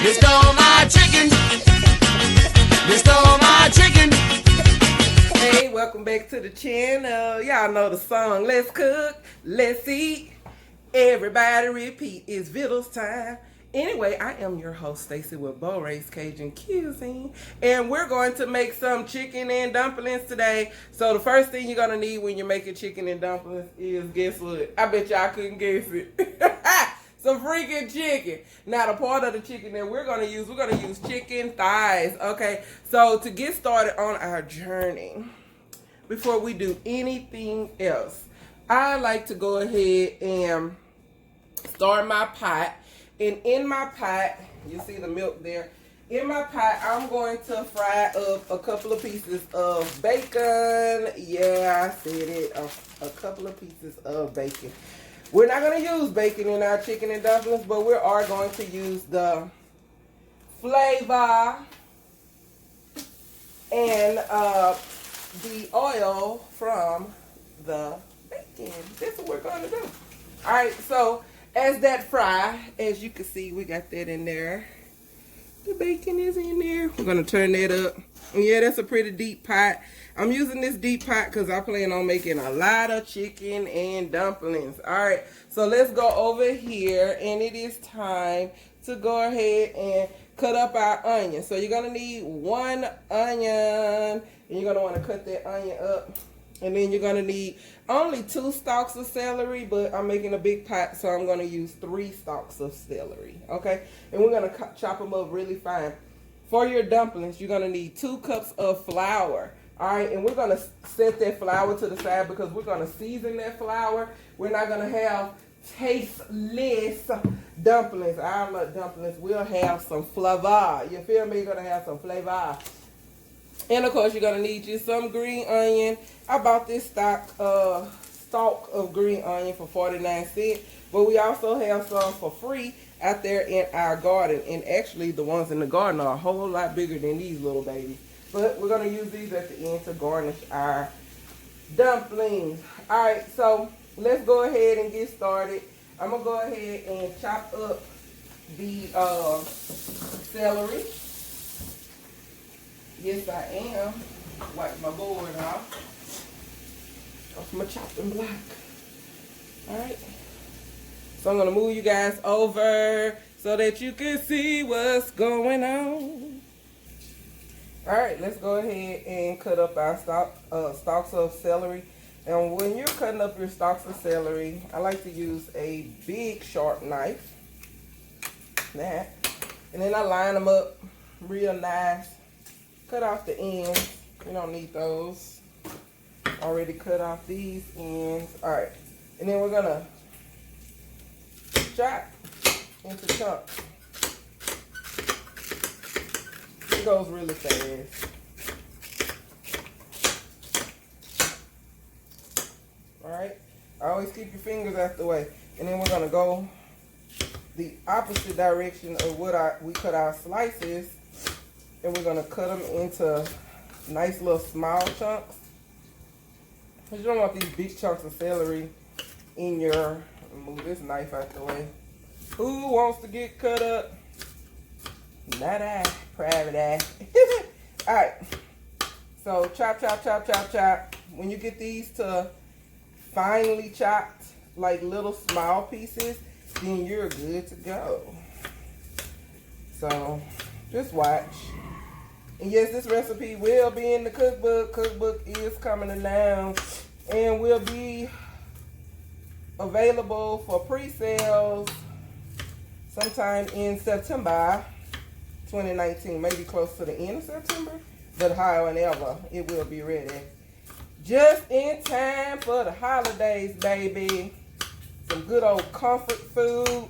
They stole my chicken. They stole my chicken. Hey, welcome back to the channel. Y'all know the song. Let's cook, let's eat, everybody repeat. It's Vittles time. Anyway, I am your host, Stacy, with Beaux Raes, Cajun, Quisine. And we're going to make some chicken and dumplings today. So the first thing you're going to need when you're making chicken and dumplings is, guess what? I bet y'all couldn't guess it. Some freaking chicken. Now, the part of the chicken that we're going to use chicken thighs. Okay, so to get started on our journey, before we do anything else, I like to go ahead and start my pot. And in my pot, you see the milk there. In my pot, I'm going to fry up a couple of pieces of bacon. Yeah, I said it. A couple of pieces of bacon. We're not going to use bacon in our chicken and dumplings, but we are going to use the flavor and the oil from the bacon. That's what we're going to do. All right, so as that fry, as you can see, we got that in there. The bacon is in there. We're going to turn that up. And yeah, that's a pretty deep pot. I'm using this deep pot because I plan on making a lot of chicken and dumplings. All right, so let's go over here, and it is time to go ahead and cut up our onion. So you're going to need one onion, and you're going to want to cut that onion up. And then you're going to need only 2 stalks of celery, but I'm making a big pot, so I'm going to use 3 stalks of celery, okay? And we're going to chop them up really fine. For your dumplings, you're going to need 2 cups of flour, all right? And we're going to set that flour to the side because we're going to season that flour. We're not going to have tasteless dumplings. Our dumplings will have some flavor. You feel me? You're going to have some flavor. And of course, you're gonna need you some green onion. I bought this stalk of green onion for 49 cents, but we also have some for free out there in our garden. And actually, the ones in the garden are a whole lot bigger than these little babies. But we're gonna use these at the end to garnish our dumplings. All right, so let's go ahead and get started. I'm gonna go ahead and chop up the celery. Yes, I am. Wipe my board off my chopping block. Alright. So I'm going to move you guys over so that you can see what's going on. Alright, let's go ahead and cut up our stalks of celery. And when you're cutting up your stalks of celery, I like to use a big sharp knife. That. And then I line them up real nice. Cut off the ends. We don't need those. Already cut off these ends. Alright. And then we're going to chop into chunks. It goes really fast. Alright. Always keep your fingers out the way. And then we're going to go the opposite direction of what we cut our slices. And we're going to cut them into nice little small chunks. Because you don't want these big chunks of celery in your... Move this knife out the way. Who wants to get cut up? Not I. Private eye. Alright. So chop, chop, chop, chop, chop. When you get these to finely chopped, like little small pieces, then you're good to go. So just watch. And yes, this recipe will be in the cookbook. Cookbook is coming along and will be available for pre-sales sometime in September 2019, maybe close to the end of September. But however, it will be ready just in time for the holidays, baby. Some good old comfort food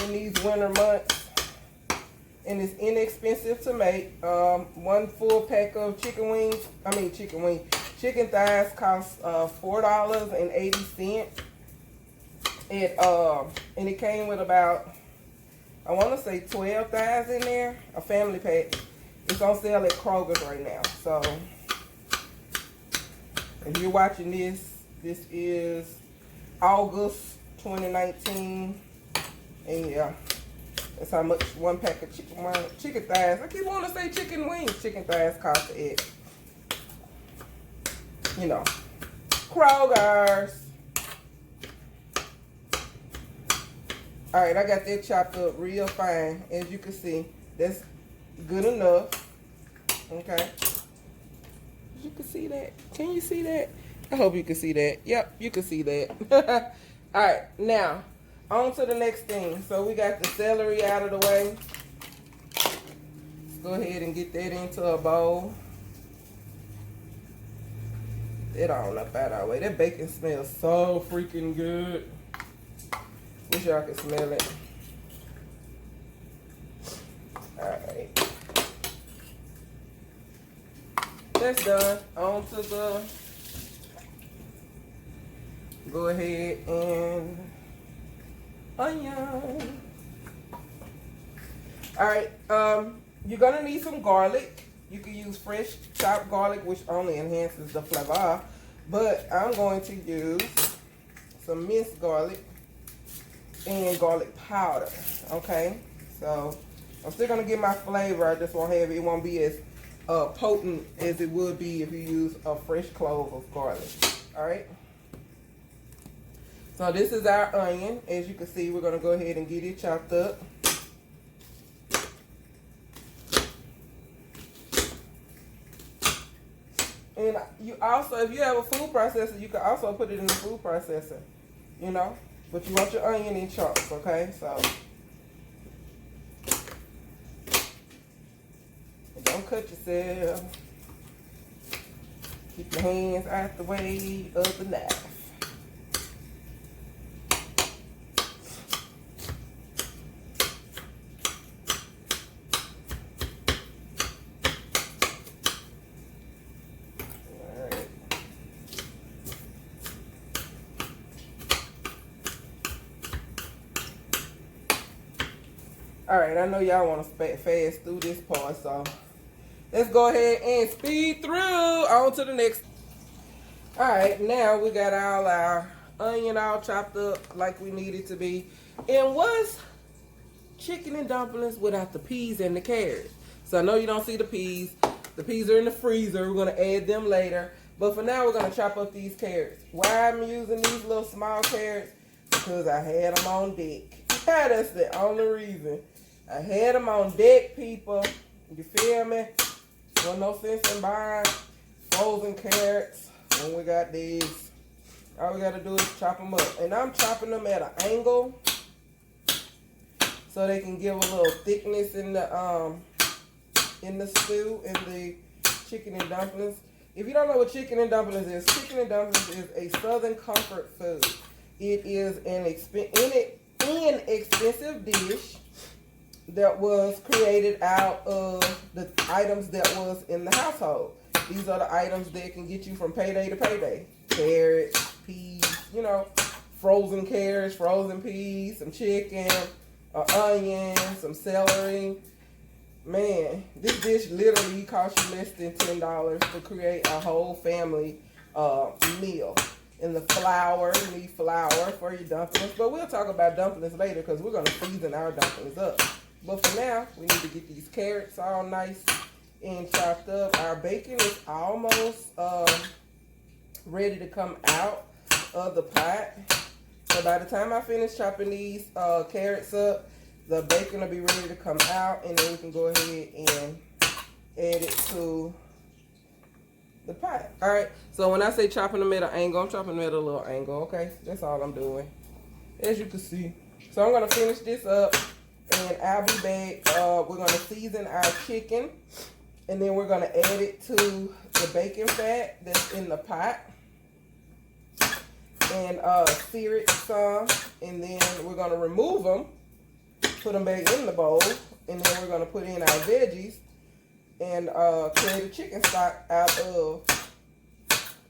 in these winter months. And it's inexpensive to make. 1 full pack of chicken thighs costs $4.80. And it came with about, I want to say 12 thighs in there. A family pack. It's on sale at Kroger's right now. So if you're watching this, this is August 2019. And yeah. That's how much one pack of chicken thighs. I keep wanting to say chicken wings. Chicken thighs cost at, you know, Kroger's. All right, I got that chopped up real fine. As you can see, that's good enough. Okay. You can see that. Can you see that? I hope you can see that. Yep, you can see that. All right, now on to the next thing. So we got the celery out of the way. Let's go ahead and get that into a bowl. It all up out our way. That bacon smells so freaking good. Wish y'all could smell it. Alright. That's done. On to the, go ahead and onion. Alright, you're gonna need some garlic. You can use fresh chopped garlic, which only enhances the flavor. But I'm going to use some minced garlic and garlic powder. Okay, so I'm still gonna get my flavor. I just won't have it. It won't be as potent as it would be if you use a fresh clove of garlic. All right. So this is our onion. As you can see, we're gonna go ahead and get it chopped up. And you also, if you have a food processor, you can also put it in the food processor, you know. But you want your onion in chunks, okay? So don't cut yourself. Keep your hands out the way of the knife. Alright, I know y'all want to fast through this part, so let's go ahead and speed through. On to the next. Alright, now we got all our onion all chopped up like we need it to be. And what's chicken and dumplings without the peas and the carrots? So I know you don't see the peas. The peas are in the freezer. We're going to add them later. But for now, we're going to chop up these carrots. Why I'm using these little small carrots? Because I had them on deck. Yeah, that's the only reason. I had them on deck, people. You feel me? Well, no sense in buying frozen carrots when we got these. All we got to do is chop them up. And I'm chopping them at an angle so they can give a little thickness in the stew, in the chicken and dumplings. If you don't know what chicken and dumplings is a southern comfort food. It is an inexpensive dish that was created out of the items that was in the household. These are the items that can get you from payday to payday. Carrots, peas, you know, frozen carrots, frozen peas, some chicken, onion, some celery. Man, this dish literally costs you less than $10 to create a whole family meal. And the flour, you need flour for your dumplings. But we'll talk about dumplings later because we're going to season our dumplings up. But for now, we need to get these carrots all nice and chopped up. Our bacon is almost ready to come out of the pot. So by the time I finish chopping these carrots up, the bacon will be ready to come out. And then we can go ahead and add it to the pot. All right, so when I say chopping them at an angle, I'm chopping them at a little angle, okay? That's all I'm doing, as you can see. So I'm going to finish this up, and I'll be back. We're going to season our chicken, and then we're going to add it to the bacon fat that's in the pot, and sear it some, and then we're going to remove them, put them back in the bowl, and then we're going to put in our veggies, and clear the chicken stock out of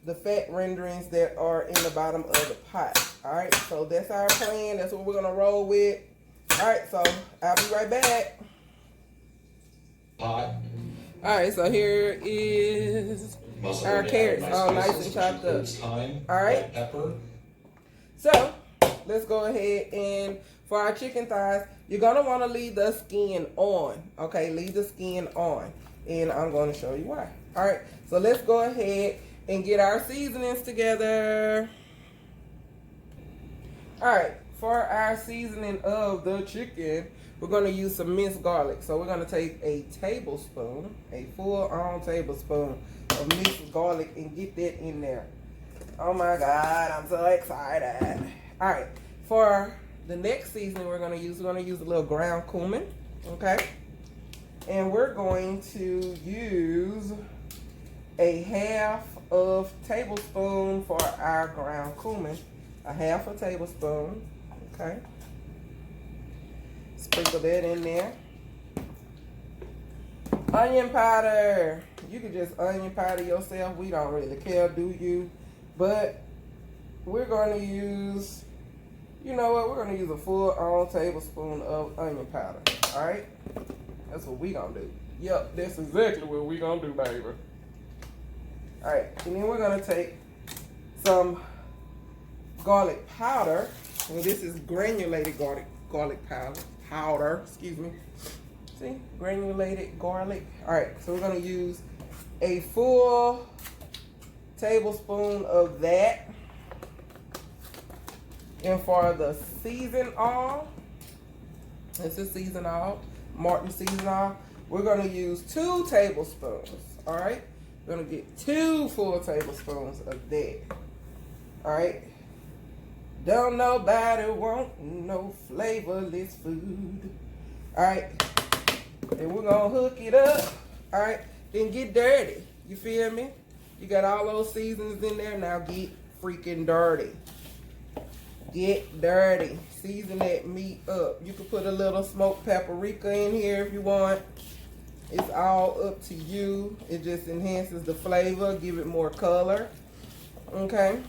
the fat renderings that are in the bottom of the pot. All right, so that's our plan. That's what we're going to roll with. All right, so I'll be right back. All right, so here is our carrots all nice and chopped up. All right, so let's go ahead and for our chicken thighs, You're going to want to leave the skin on. Okay, leave the skin on. And I'm going to show you why. All right, so let's go ahead and get our seasonings together. All right, for our seasoning of the chicken, we're going to use some minced garlic. So we're going to take a tablespoon, a full-on tablespoon of minced garlic and get that in there. Oh my God, I'm so excited. All right, for the next seasoning we're going to use a little ground cumin, okay? And we're going to use a half of tablespoon for our ground cumin. A half a tablespoon, okay? Sprinkle that in there. Onion powder. You can just onion powder yourself. We don't really care, do you? But we're going to use, you know what? We're going to use a full-on tablespoon of onion powder, all right? That's what we going to do. Yep, that's exactly what we going to do, baby. All right, and then we're going to take some garlic powder, and this is granulated garlic powder, excuse me. See, granulated garlic. All right, so we're going to use a full tablespoon of that. And for the season all, this is season all, Martin season all, we're going to use 2 tablespoons. All right, we're going to get 2 full tablespoons of that. All right. Don't nobody want no flavorless food. All right. And we're going to hook it up. All right. Then get dirty. You feel me? You got all those seasonings in there. Now get freaking dirty. Get dirty. Season that meat up. You can put a little smoked paprika in here if you want. It's all up to you. It just enhances the flavor. Give it more color. Okay.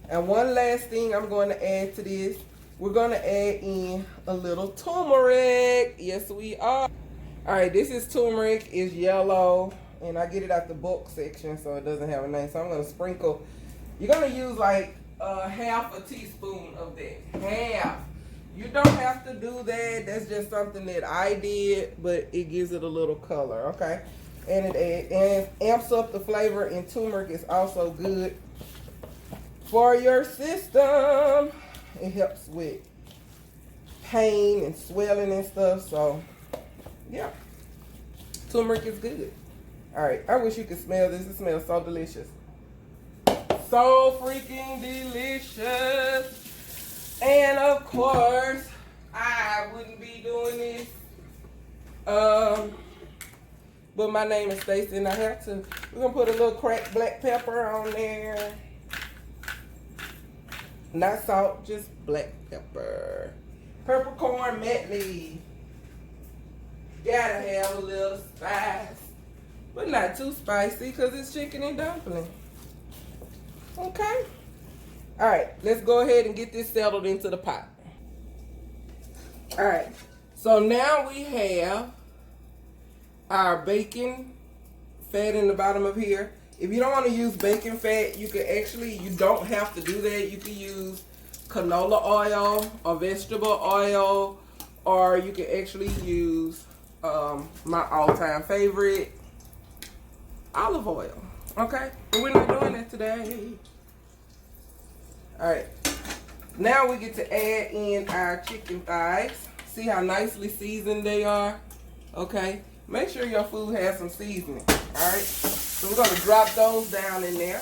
And one last thing I'm going to add to this, we're going to add in a little turmeric. Yes, we are. All right, this is turmeric. It's yellow, and I get it out the bulk section, so it doesn't have a name. So I'm going to sprinkle. You're going to use like half a teaspoon of that. Half. You don't have to do that. That's just something that I did, but it gives it a little color, okay? And it amps up the flavor, and turmeric is also good for your system. It helps with pain and swelling and stuff. So, yeah. Turmeric is good. All right. I wish you could smell this. It smells so delicious. So freaking delicious. And, of course, I wouldn't be doing this. But my name is Stacy, and I have to. We're going to put a little cracked black pepper on there. Not salt, just black pepper. Peppercorn medley. Gotta have a little spice. But not too spicy because it's chicken and dumpling. Okay. Alright, let's go ahead and get this settled into the pot. Alright, so now we have our bacon fat in the bottom of here. If you don't want to use bacon fat, you can actually, you don't have to do that. You can use canola oil or vegetable oil, or you can actually use my all-time favorite, olive oil. Okay? But we're not doing that today. Alright. Now we get to add in our chicken thighs. See how nicely seasoned they are? Okay? Make sure your food has some seasoning. Alright? So we're going to drop those down in there.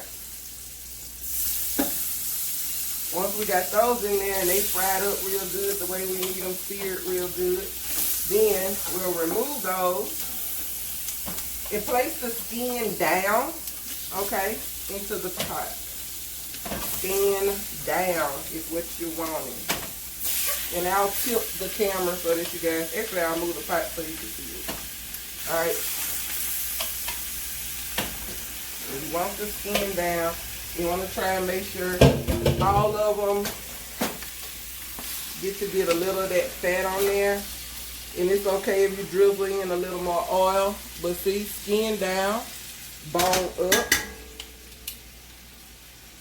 Once we got those in there and they fried up real good the way we need them seared real good, then we'll remove those and place the skin down, okay, into the pot. Skin down is what you're wanting. And I'll tilt the camera so that you guys, actually I'll move the pot so you can see it. Alright. You want the skin down. You want to try and make sure all of them get a little of that fat on there. And it's okay if you drizzle in a little more oil. But see, skin down, bone up.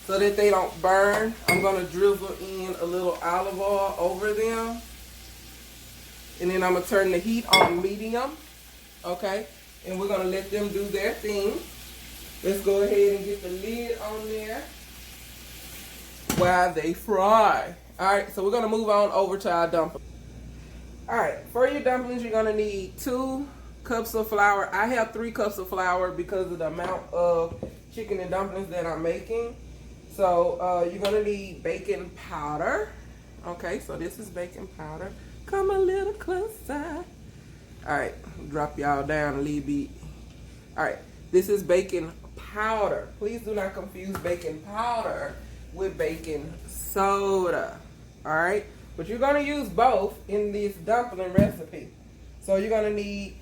So that they don't burn, I'm going to drizzle in a little olive oil over them. And then I'm going to turn the heat on medium. Okay? And we're going to let them do their thing. Let's go ahead and get the lid on there while they fry. Alright, so we're going to move on over to our dumplings. Alright, for your dumplings, you're going to need 2 cups of flour. I have 3 cups of flour because of the amount of chicken and dumplings that I'm making. So you're going to need baking powder. Okay, so this is baking powder. Come a little closer. Alright, drop y'all down a little bit. Alright, this is baking powder. Please do not confuse baking powder with baking soda. Alright, but you're going to use both in this dumpling recipe. So you're going to need,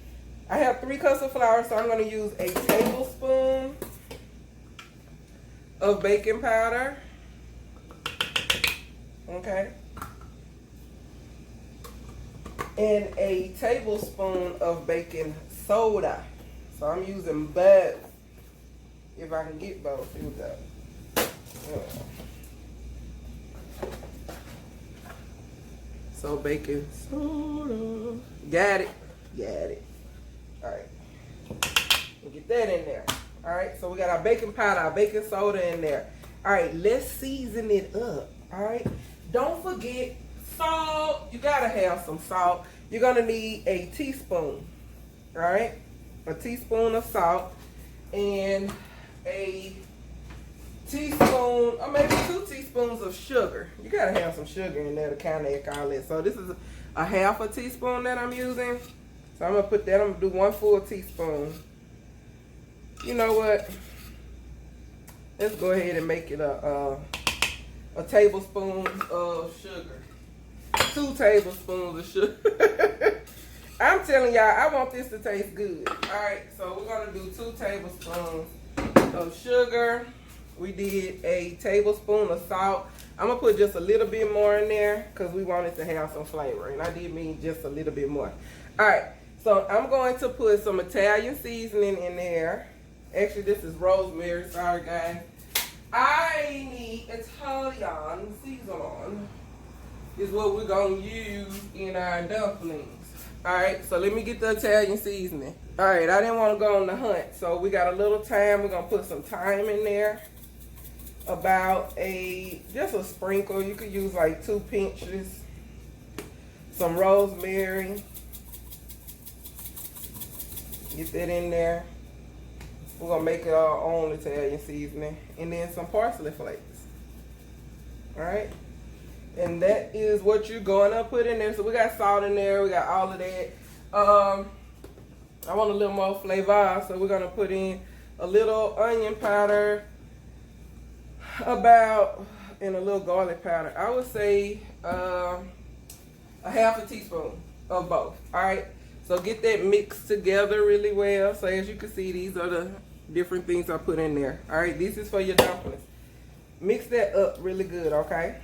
I have 3 cups of flour, so I'm going to use a tablespoon of baking powder. Okay. And a tablespoon of baking soda. So I'm using both. If I can get both, here we go. So baking soda. Got it. Got it. Alright. We'll get that in there. Alright, so we got our baking powder, our baking soda in there. Alright, let's season it up. Alright. Don't forget salt. You gotta have some salt. You're gonna need a teaspoon. Alright? A teaspoon of salt and a teaspoon or maybe 2 teaspoons of sugar. You gotta have some sugar in there to counteract all that. So this is a half a teaspoon that I'm using. So I'm gonna put that, I'm gonna do 1 full teaspoon. You know what? Let's go ahead and make it a tablespoon of sugar. 2 tablespoons of sugar. I'm telling y'all, I want this to taste good. Alright, so we're gonna do 2 tablespoons of sugar. We did a tablespoon of salt. I'm gonna put just a little bit more in there because we want it to have some flavor. And I did mean just a little bit more. Alright, so I'm going to put some Italian seasoning in there. Actually, this is rosemary. Sorry, guys. I need Italian seasoning. Is what we're going to use in our dumplings. Alright, so let me get the Italian seasoning. Alright, I didn't want to go on the hunt. So we got a little thyme. We're going to put some thyme in there. About just a sprinkle. You could use like 2 pinches. Some rosemary. Get that in there. We're going to make it our own Italian seasoning. And then some parsley flakes. Alright. And that is what you're going to put in there. So we got salt in there. We got all of that. I want a little more flavor. So we're going to put in a little onion powder. And a little garlic powder. I would say a half a teaspoon of both. Alright. So get that mixed together really well. So as you can see, these are the different things I put in there. Alright, this is for your dumplings. Mix that up really good, okay?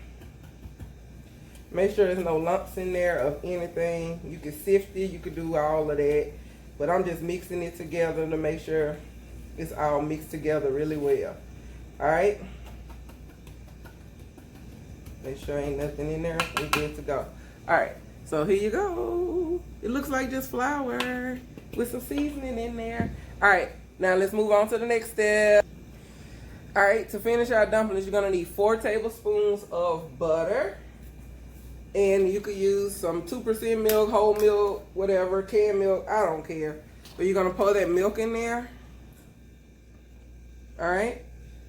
Make sure there's no lumps in there of anything. You can sift it, you can do all of that. But I'm just mixing it together to make sure it's all mixed together really well. Alright? Make sure ain't nothing in there. We're good to go. Alright. So here you go. It looks like just flour with some seasoning in there. Alright, now let's move on to the next step. Alright, to finish our dumplings, you're going to need 4 tablespoons of butter. And you could use some 2% milk, whole milk, whatever, canned milk, I don't care. But you're going to pour that milk in there. Alright,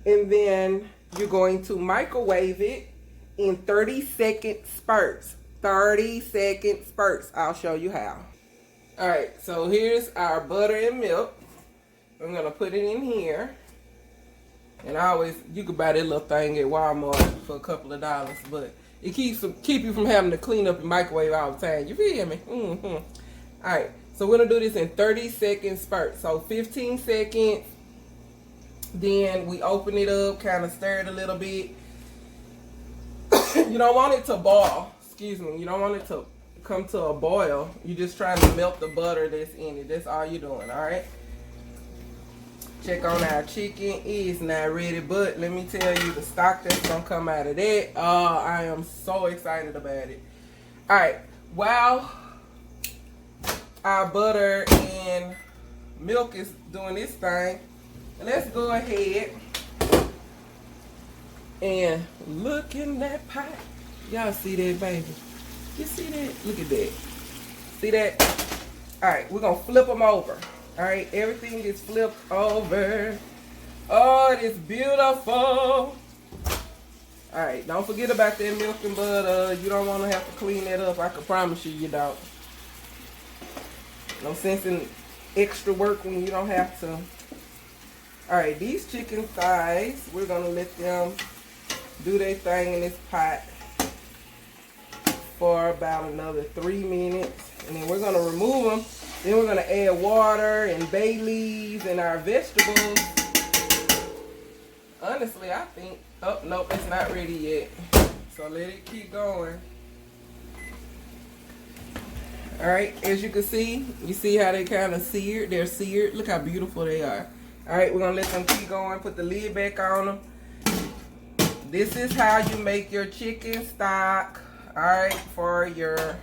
and then you're going to microwave it in 30-second spurts. 30-second spurts. I'll show you how. Alright, so here's our butter and milk. I'm going to put it in here. And you could buy that little thing at Walmart for a couple of dollars. But it keep you from having to clean up and microwave all the time. You feel me? Alright, so we're going to do this in 30-second spurts. So 15 seconds. Then we open it up, kind of stir it a little bit. You don't want it to boil. Excuse me, you don't want it to come to a boil. You're just trying to melt the butter that's in it. That's all you're doing, alright? Check on our chicken. It is not ready, but let me tell you the stock that's going to come out of that. I am so excited about it. Alright, while our butter and milk is doing this thing, let's go ahead and look in that pot. Y'all see that, baby? You see that? Look at that. See that? All right, we're gonna flip them over. All right, everything is flipped over. Oh, it is beautiful. All right, don't forget about that milk and butter. You don't want to have to clean that up. I can promise you, you don't. No sense in extra work when you don't have to. All right, these chicken thighs, we're gonna let them do their thing in this pot for about another 3 minutes, and then we're gonna remove them. Then we're gonna add water and bay leaves and our vegetables. Honestly, I think, oh nope, it's not ready yet, so let it keep going. All right, as you can see, you see how they kind of seared. They're seared. Look how beautiful they are. All right, we're gonna let them keep going. Put the lid back on them. This is how you make your chicken stock, all right, for your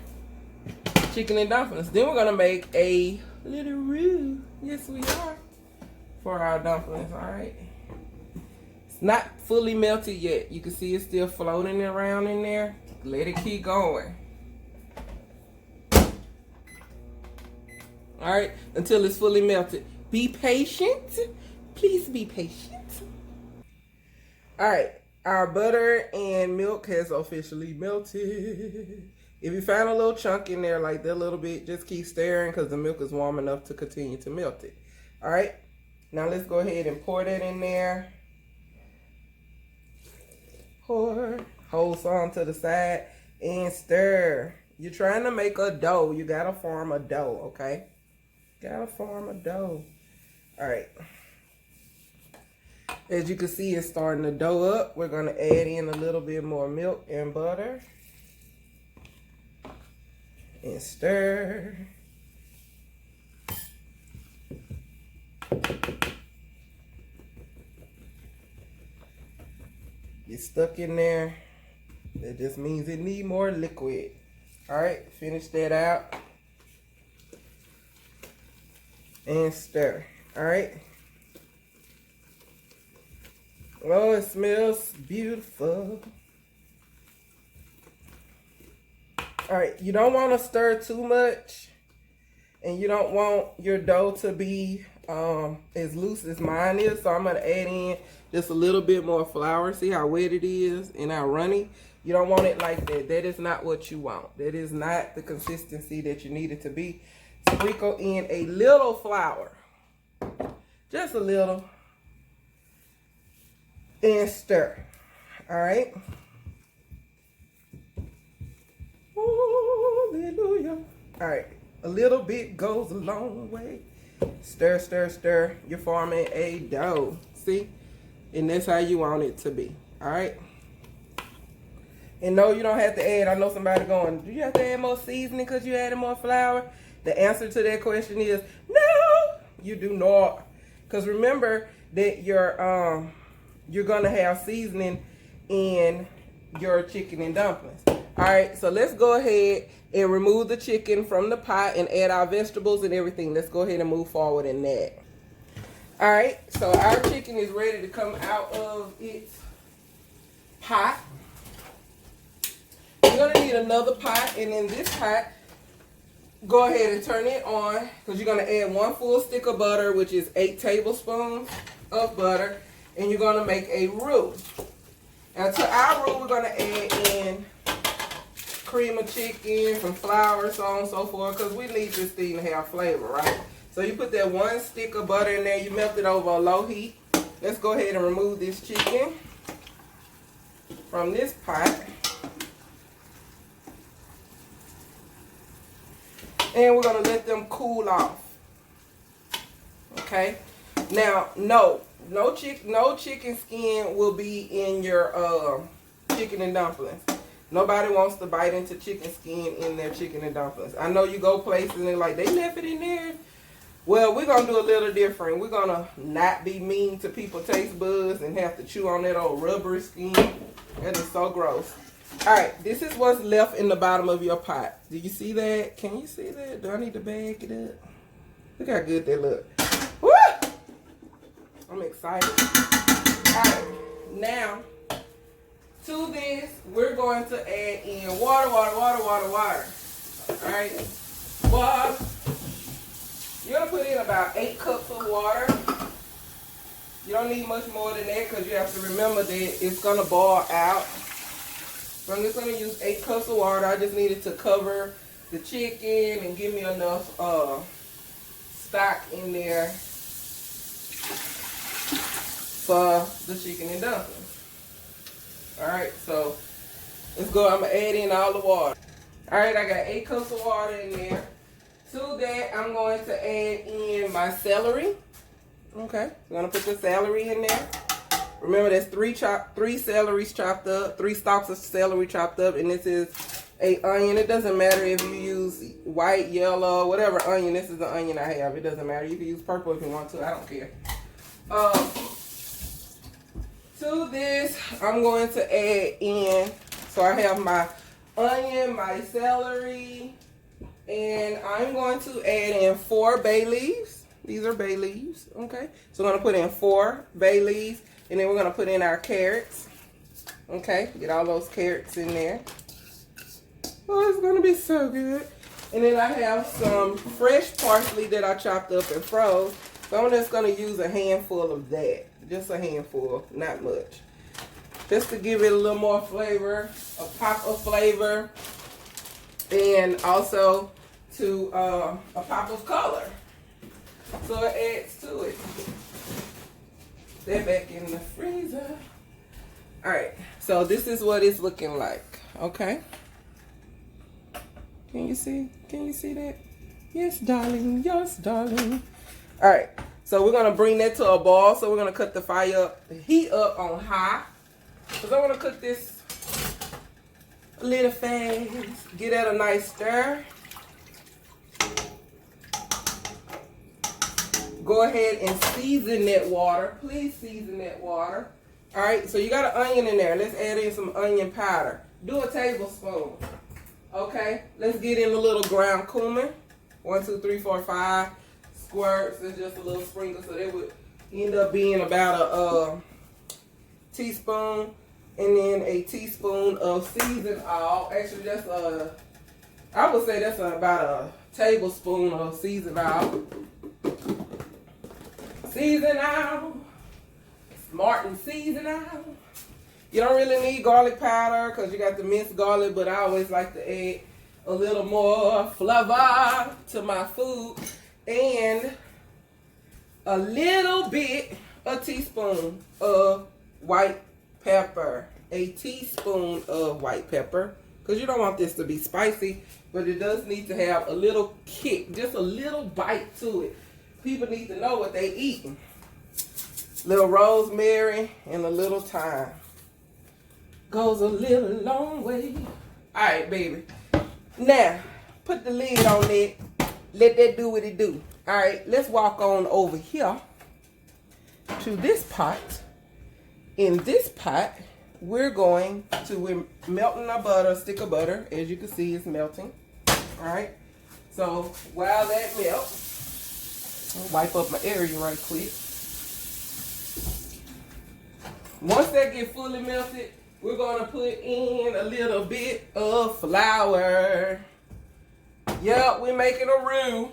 chicken and dumplings. Then we're gonna make a little roux. Yes, we are, for our dumplings. All right. It's not fully melted yet. You can see it's still floating around in there. Let it keep going. All right, until it's fully melted. Be patient. Please be patient. All right, our butter and milk has officially melted. If you find a little chunk in there like that, a little bit, just keep stirring because the milk is warm enough to continue to melt it. All right, now let's go ahead and pour that in there. Pour, hold some to the side and stir. You're trying to make a dough. You gotta form a dough, okay? Gotta form a dough. All right. As you can see, it's starting to dough up. We're gonna add in a little bit more milk and butter. And stir. Get stuck in there. That just means it needs more liquid. All right, finish that out. And stir. All right. Oh, it smells beautiful. All right, you don't want to stir too much, and you don't want your dough to be as loose as mine is. So I'm gonna add in just a little bit more flour. See how wet it is and how runny? You don't want it like that. That is not what you want. That is not the consistency that you need it to be. Sprinkle in a little flour, just a little, and stir. All right. Hallelujah. All right, a little bit goes a long way. Stir, stir, stir. You're forming a dough. See? And that's how you want it to be. All right. And no, you don't have to add. I know somebody going, do you have to add more seasoning because you added more flour? The answer to that question is no, you do not. Because remember that you're gonna have seasoning in your chicken and dumplings. All right, so let's go ahead and remove the chicken from the pot and add our vegetables and everything. Let's go ahead and move forward in that. All right, so our chicken is ready to come out of its pot. You're gonna need another pot, and in this pot, go ahead and turn it on because you're gonna add 1 full stick of butter, which is 8 tablespoons of butter, and you're gonna make a roux. Now to our roux, we're gonna add in cream of chicken, some flour, so on and so forth, because we need this thing to have flavor, right? So you put that 1 stick of butter in there, you melt it over a low heat. Let's go ahead and remove this chicken from this pot. And we're gonna let them cool off. Okay. Now, no chicken skin will be in your chicken and dumplings. Nobody wants to bite into chicken skin in their chicken and dumplings. I know you go places and they're like, they left it in there. Well, we're gonna do a little different. We're gonna not be mean to people's taste buds and have to chew on that old rubbery skin. That is so gross. Alright, this is what's left in the bottom of your pot. Do you see that? Can you see that? Do I need to bag it up? Look how good that look. Woo! I'm excited. Alright, now to this, we're going to add in water. Alright, water. You're going to put in about 8 cups of water. You don't need much more than that because you have to remember that it's going to boil out. So I'm just going to use 8 cups of water. I just needed to cover the chicken and give me enough stock in there for the chicken and dumplings. Alright, so let's go. I'm going to add in all the water. Alright, I got 8 cups of water in there. To that, I'm going to add in my celery. Okay, I'm going to put the celery in there. Remember, that's 3 celeries chopped up, 3 stalks of celery chopped up, and this is a onion. It doesn't matter if you use white, yellow, whatever onion. This is the onion I have. It doesn't matter. You can use purple if you want to. I don't care. To this, I'm going to add in, so I have my onion, my celery, and I'm going to add in 4 bay leaves. These are bay leaves, okay? So I'm going to put in 4 bay leaves, and then we're going to put in our carrots, okay? Get all those carrots in there. Oh, it's going to be so good. And then I have some fresh parsley that I chopped up and froze. So I'm just going to use a handful of that. Just a handful, not much. Just to give it a little more flavor, a pop of flavor, and also to a pop of color. So it adds to it. They're back in the freezer. Alright, so this is what it's looking like. Okay? Can you see? Can you see that? Yes, darling. Yes, darling. Alright, so we're going to bring that to a boil. So we're going to cut the fire up, the heat up on high. Because I want to cook this a little fast. Get that a nice stir. Go ahead and season that water. Please season that water. Alright, so you got an onion in there. Let's add in some onion powder. Do a tablespoon. Okay, let's get in a little ground cumin. 1, 2, 3, 4, 5 squirts. It's just a little sprinkle. So they would end up being about a teaspoon. And then a teaspoon of seasoned oil. Actually, that's I would say that's about a tablespoon of seasoned oil. Season out, Martin season out. You don't really need garlic powder because you got the minced garlic, but I always like to add a little more flavor to my food. And a little bit, a teaspoon of white pepper. A teaspoon of white pepper, because you don't want this to be spicy, but it does need to have a little kick, just a little bite to it. People need to know what they eating. Little rosemary and a little thyme. Goes a little long way. Alright, baby. Now, put the lid on it. Let that do what it do. Alright, let's walk on over here to this pot. In this pot, we're going to, we're melting our butter, a stick of butter. As you can see, it's melting. Alright. So, while that melts, wipe up my area right quick. Once that get fully melted, we're going to put in a little bit of flour. Yep, we're making a roux.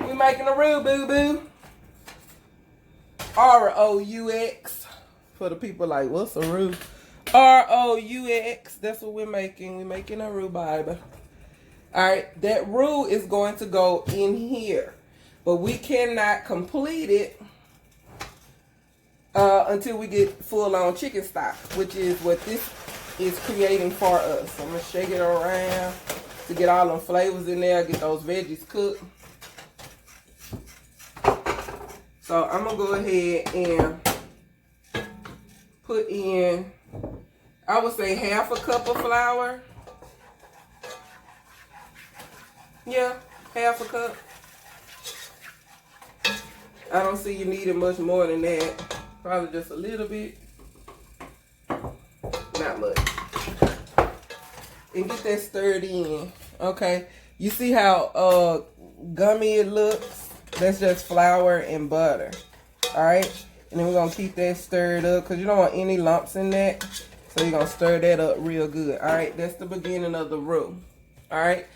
We're making a roux, boo-boo. R-O-U-X. For the people like, what's a roux? R-O-U-X. That's what we're making. We're making a roux, baby. Alright, that roux is going to go in here. But we cannot complete it until we get full-on chicken stock, which is what this is creating for us. So I'm going to shake it around to get all them flavors in there, get those veggies cooked. So I'm going to go ahead and put in, I would say, half a cup of flour. Yeah, half a cup. I don't see you needing much more than that. Probably just a little bit. Not much. and get that stirred in. Okay, you see how gummy it looks? That's just flour and butter. All right, and then we're gonna keep that stirred up because you don't want any lumps in that. So you're gonna stir that up real good. All right, that's the beginning of the roux. All right,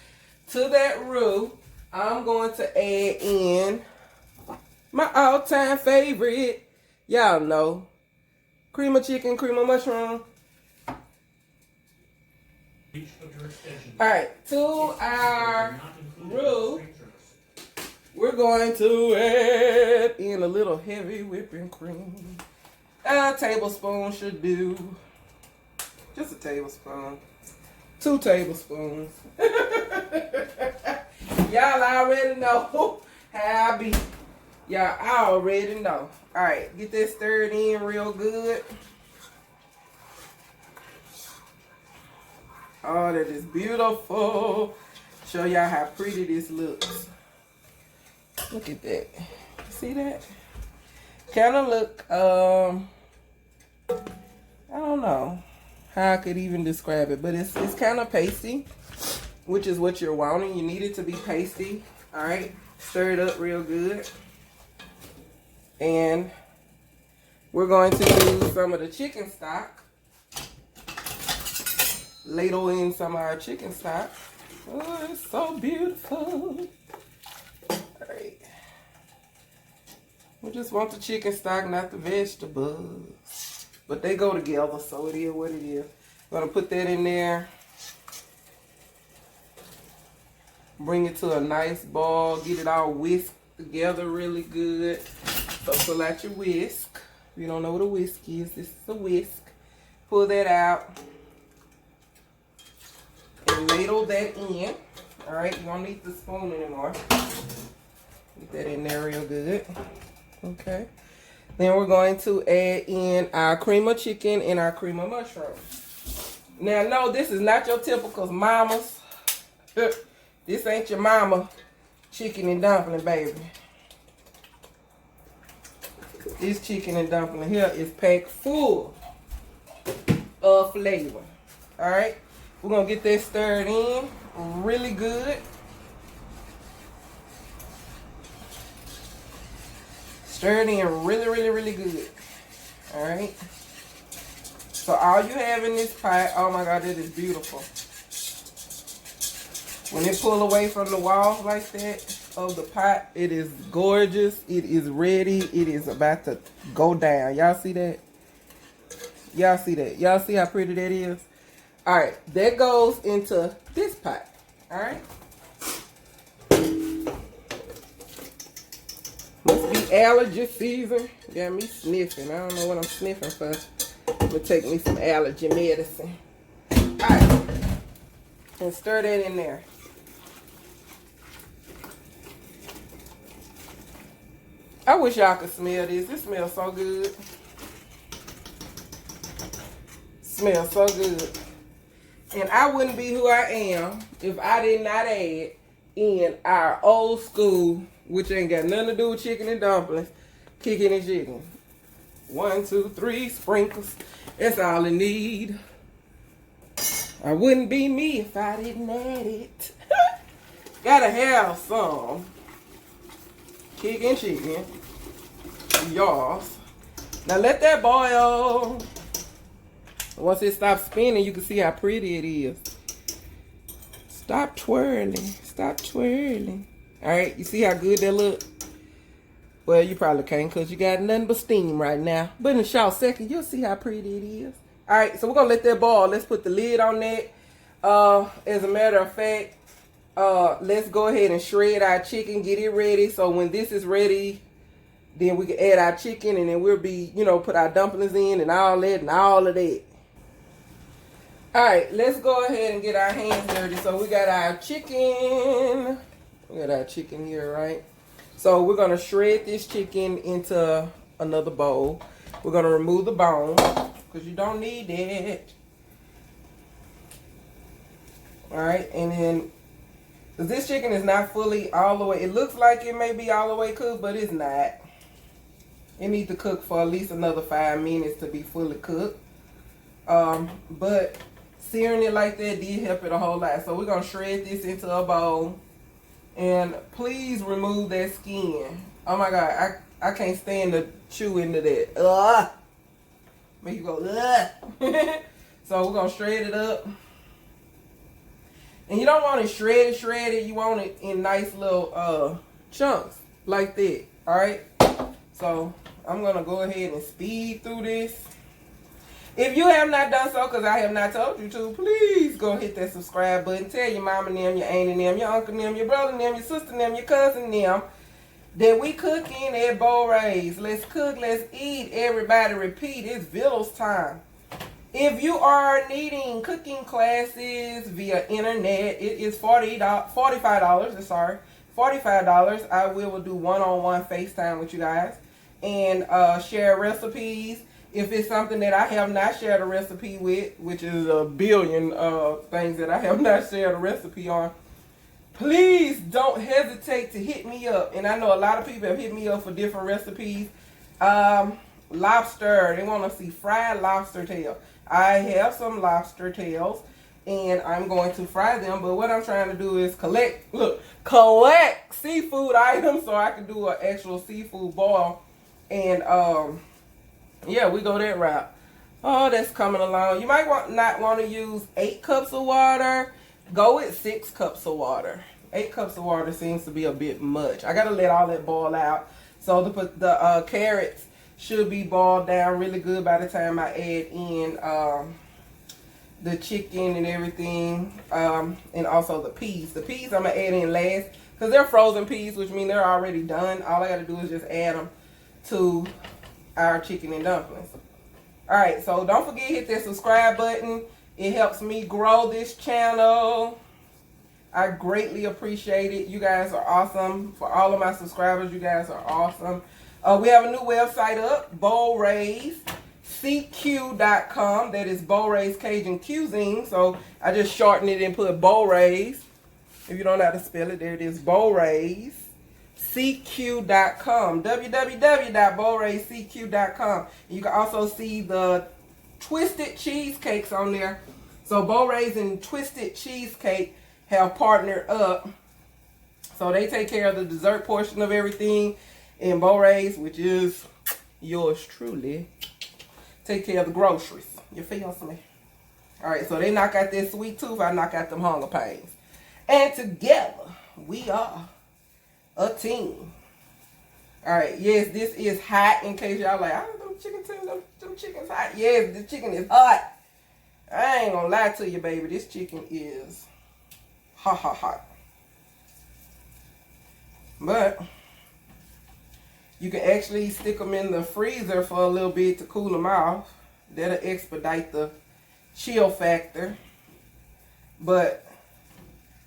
to that roux, I'm going to add in my all-time favorite. Y'all know, cream of chicken, cream of mushroom. Alright, to our roux, we're going to add in a little heavy whipping cream. A tablespoon should do. Just a tablespoon. 2 tablespoons. Y'all already know how I be. Y'all already know. Alright, get that stirred in real good. Oh, that is beautiful. Show y'all how pretty this looks. Look at that. See that? Kind of look, I don't know how I could even describe it, but it's kind of pasty, which is what you're wanting. You need it to be pasty. All right, stir it up real good. And we're going to use some of the chicken stock. Ladle in some of our chicken stock. Oh, it's so beautiful. All right. We just want the chicken stock, not the vegetables. But they go together, so it is what it is. I'm going to put that in there. Bring it to a nice ball. Get it all whisked together really good. So pull out your whisk. If you don't know what a whisk is, this is a whisk. Pull that out. And ladle that in. Alright, you don't need the spoon anymore. Get that in there real good. Okay. Then we're going to add in our cream of chicken and our cream of mushroom. Now, no, this is not your typical mama's. This ain't your mama chicken and dumpling, baby. This chicken and dumpling here is packed full of flavor. Alright? We're going to get that stirred in really good. Stir it in really, really, really good. Alright? So all you have in this pot, oh my God, that is beautiful. When it pull away from the wall like that of the pot, it is gorgeous. It is ready. It is about to go down. Y'all see that? Y'all see that? Y'all see how pretty that is? Alright, that goes into this pot. Alright? Must be allergy season. Got me sniffing. I don't know what I'm sniffing for. I'm gonna take me some allergy medicine. Alright. And stir that in there. I wish y'all could smell this. This smells so good. Smells so good. And I wouldn't be who I am if I did not add in our old school, which ain't got nothing to do with chicken and dumplings, kicking and chicken. 1, 2, 3 sprinkles. That's all it need. I wouldn't be me if I didn't add it. Gotta have some kicking chicken. Yours. Now let that boil. Once it stops spinning, you can see how pretty it is. Stop twirling. Stop twirling. Alright, you see how good that look? Well, you probably can't because you got nothing but steam right now. But in a short second, you'll see how pretty it is. Alright, so we're going to let that boil. Let's put the lid on that. As a matter of fact, let's go ahead and shred our chicken. Get it ready. So when this is ready, then we can add our chicken. And then we'll be, you know, put our dumplings in and all that and all of that. Alright, let's go ahead and get our hands dirty. So we got our chicken. We got our chicken here, right? So we're going to shred this chicken into another bowl. We're going to remove the bone because you don't need that. Alright, and then this chicken is not fully all the way. It looks like it may be all the way cooked, but it's not. It needs to cook for at least another 5 minutes to be fully cooked. But searing it like that did help it a whole lot. So we're going to shred this into a bowl. And please remove that skin. Oh my God, I can't stand to chew into that. Ugh. Make you go, ugh. So we're going to shred it up. And you don't want it shredded. You want it in nice little chunks like that. Alright? So I'm going to go ahead and speed through this. If you have not done so, because I have not told you to, please go hit that subscribe button. Tell your mama and them, your auntie and them, your uncle and them, your brother and them, your sister and them, your cousin and them that we cooking at Beaux Raes. Let's cook, let's eat. Everybody repeat. It's Vittles time. If you are needing cooking classes via internet, it is $45. $45. I will do one-on-one FaceTime with you guys and share recipes. If it's something that I have not shared a recipe with, which is a billion things that I have not shared a recipe on, please don't hesitate to hit me up. And I know a lot of people have hit me up for different recipes. Lobster, they want to see fried lobster tail. I have some lobster tails, and I'm going to fry them. But what I'm trying to do is collect seafood items so I can do an actual seafood boil. And yeah, we go that route. Oh, that's coming along. You might not want to use 8 cups of water. Go with 6 cups of water. 8 cups of water seems to be a bit much. I got to let all that boil out. So the carrots should be boiled down really good by the time I add in the chicken and everything. And also the peas. The peas I'm going to add in last because they're frozen peas, which means they're already done. All I got to do is just add them to our chicken and dumplings. Alright, so don't forget to hit that subscribe button. It helps me grow this channel. I greatly appreciate it. You guys are awesome. For all of my subscribers, you guys are awesome. We have a new website up, Beaux Raes, CQ.com. That is Beaux Raes Cajun Cuisine. So I just shortened it and put Beaux Raes. If you don't know how to spell it, there it is, Beaux Raes. CQ.com, www.beauxraescq.com. You can also see the twisted cheesecakes on there. So Beaux Raes and Twisted Cheesecake have partnered up. So they take care of the dessert portion of everything. And Beaux Raes, which is yours truly, take care of the groceries. You feel me? Alright, so they knock out that sweet tooth, I knock out them hunger pains. And together, we are a team. Alright, yes, this is hot in case y'all like, them chicken's hot. Yes, the chicken is hot. I ain't gonna lie to you, baby. This chicken is hot. But you can actually stick them in the freezer for a little bit to cool them off. That'll expedite the chill factor. But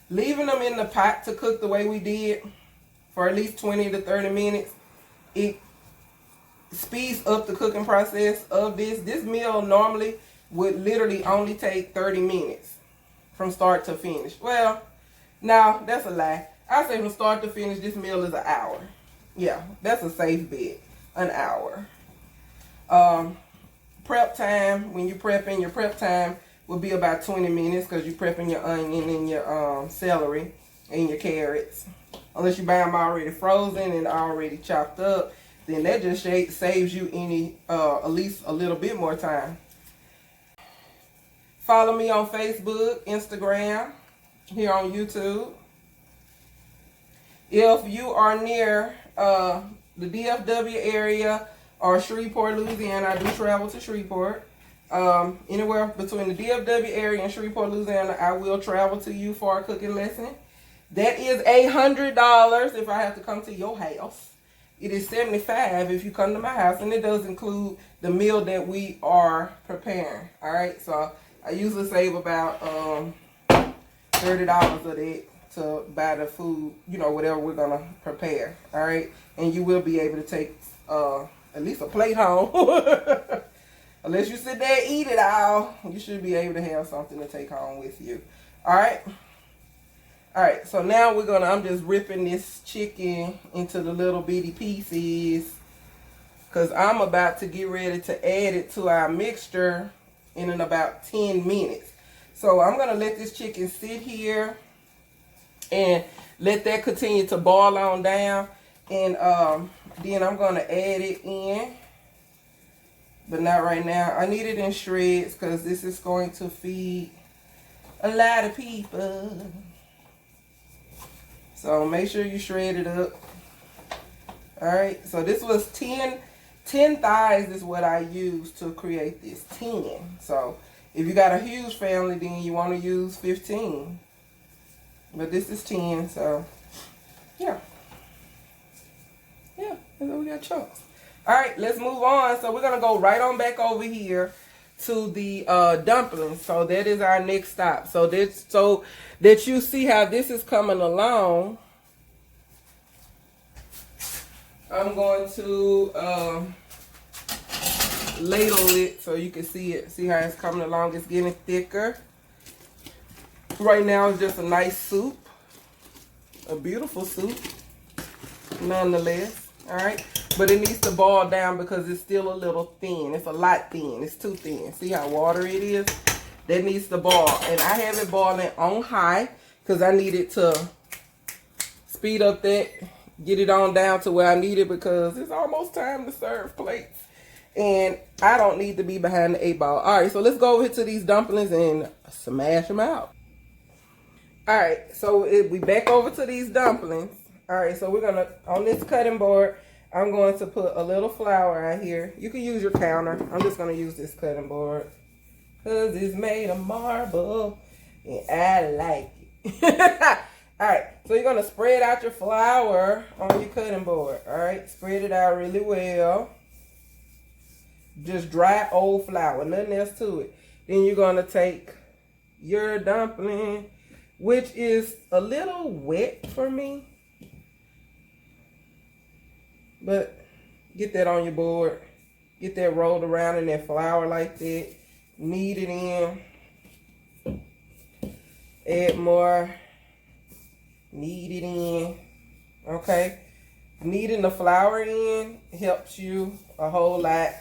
leaving them in the pot to cook the way we did for at least 20 to 30 minutes, it speeds up the cooking process of this. This meal normally would literally only take 30 minutes from start to finish. Well, now that's a lie. I say from start to finish, this meal is an hour. Yeah, that's a safe bet. An hour. Prep time, when you prepping, your prep time will be about 20 minutes because you're prepping your onion and your celery and your carrots. Unless you buy them already frozen and already chopped up, then that just saves you at least a little bit more time. Follow me on Facebook, Instagram, here on YouTube. If you are near the DFW area or Shreveport, Louisiana, I do travel to Shreveport. Anywhere between the DFW area and Shreveport, Louisiana, I will travel to you for a cooking lesson. That is $100 if I have to come to your house. It is $75 if you come to my house, and it does include the meal that we are preparing. All right, so I usually save about $30 of that to buy the food, you know, whatever we're gonna prepare. All right, and you will be able to take at least a plate home. Unless you sit there and eat it all, you should be able to have something to take home with you. All right. All right, so now I'm just ripping this chicken into the little bitty pieces because I'm about to get ready to add it to our mixture in about 10 minutes. So I'm gonna let this chicken sit here and let that continue to boil on down, and then I'm gonna add it in, but not right now. I need it in shreds because this is going to feed a lot of people. So make sure you shred it up. All right, so this was 10 thighs is what I used to create this 10. So if you got a huge family, then you want to use 15. But this is 10, so yeah. Yeah, and then we got chunks. All right, let's move on. So we're going to go right on back over here to the dumplings. So that is our next stop. So that you see how this is coming along, I'm going to ladle it so you can see it. See how it's coming along. It's getting thicker. Right now it's just a nice soup. A beautiful soup, nonetheless. All right. But it needs to boil down because it's still a little thin. It's a lot thin. It's too thin. See how watery it is? That needs to boil. And I have it boiling on high because I need it to speed up that, get it on down to where I need it because it's almost time to serve plates. And I don't need to be behind the 8 ball. All right, so let's go over here to these dumplings and smash them out. All right, so we back over to these dumplings. All right, so we're going to, on this cutting board, I'm going to put a little flour out here. You can use your counter. I'm just going to use this cutting board because it's made of marble and I like it. All right, so you're going to spread out your flour on your cutting board. All right, spread it out really well. Just dry old flour, nothing else to it. Then you're going to take your dumpling, which is a little wet for me. But get that on your board. Get that rolled around in that flour like that. Knead it in. Add more. Knead it in. Okay. Kneading the flour in helps you a whole lot.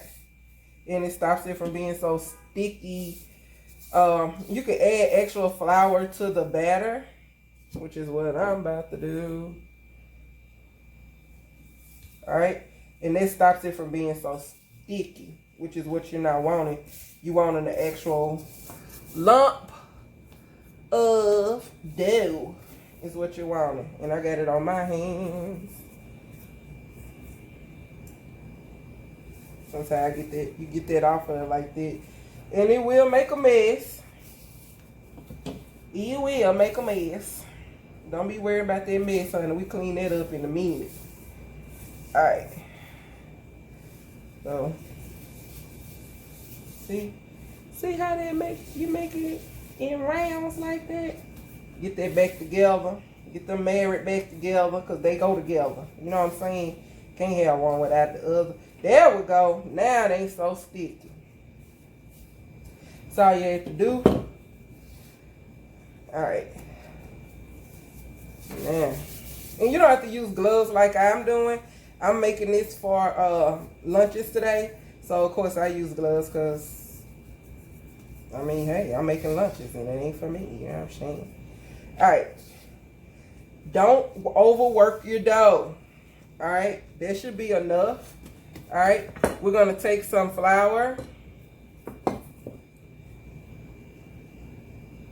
And it stops it from being so sticky. You can add extra flour to the batter, which is what I'm about to do. All right, and this stops it from being so sticky, which is what you're not wanting. You want an actual lump of dough is what you're wanting. And I got it on my hands. Sometimes I get that, you get that off of it like that. And it will make a mess. It will make a mess. Don't be worried about that mess, honey. We clean that up in a minute. Alright. So see how they you make it in rounds like that? Get that back together. Get them married back together because they go together. You know what I'm saying? Can't have one without the other. There we go. Now it ain't so sticky. That's all you have to do. Alright. Now. And you don't have to use gloves like I'm doing. I'm making this for lunches today. So, of course, I use gloves because, I mean, hey, I'm making lunches and it ain't for me. You know what I'm saying? Alright. Don't overwork your dough. Alright. That should be enough. Alright. We're going to take some flour.